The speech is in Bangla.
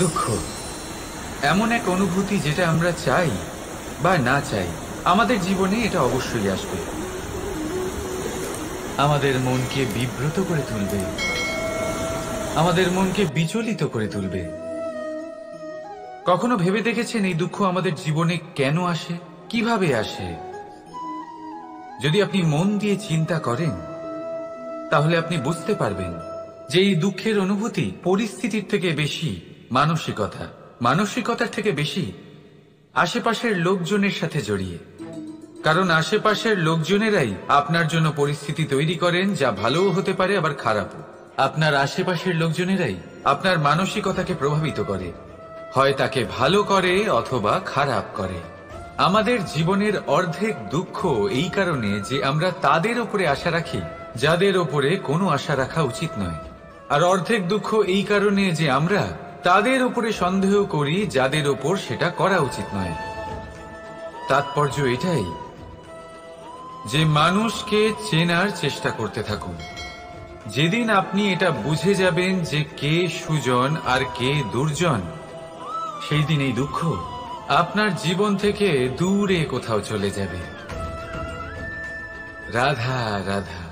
দুঃখ এমন এক অনুভূতি যেটা আমরা চাই বা না চাই, আমাদের জীবনে এটা অবশ্যই আসবে। আমাদের মনকে বিব্রত করে তুলবে, আমাদের মনকে বিচলিত করে তুলবে। কখনো ভেবে দেখেছেন এই দুঃখ আমাদের জীবনে কেন আসে, কিভাবে আসে? যদি আপনি মন দিয়ে চিন্তা করেন তাহলে আপনি বুঝতে পারবেন যে এই দুঃখের অনুভূতি পরিস্থিতির থেকে বেশি মানসিকতার থেকে বেশি আশেপাশের লোকজনের সাথে জড়িয়ে। কারণ আশেপাশের লোকজনেরাই আপনার জন্য পরিস্থিতি তৈরি করেন, যা ভালোও হতে পারে আবার খারাপও। আপনার আশেপাশের লোকজনেরাই আপনার মানসিকতাকে প্রভাবিত করে, হয় তাকে ভালো করে অথবা খারাপ করে। আমাদের জীবনের অর্ধেক দুঃখ এই কারণে যে আমরা তাদের উপরে আশা রাখি যাদের ওপরে কোনো আশা রাখা উচিত নয়, আর অর্ধেক দুঃখ এই কারণে যে আমরা তাদের উপরে সন্দেহ করি যাদের ওপর সেটা করা উচিত নয়। তাৎপর্য এটাই যে মানুষকে চেনার চেষ্টা করতে থাকুন। যেদিন আপনি এটা বুঝে যাবেন যে কে সুজন আর কে দুর্জন, সেই দিন এই দুঃখ আপনার জীবন থেকে দূরে কোথাও চলে যাবে। রাধা রাধা।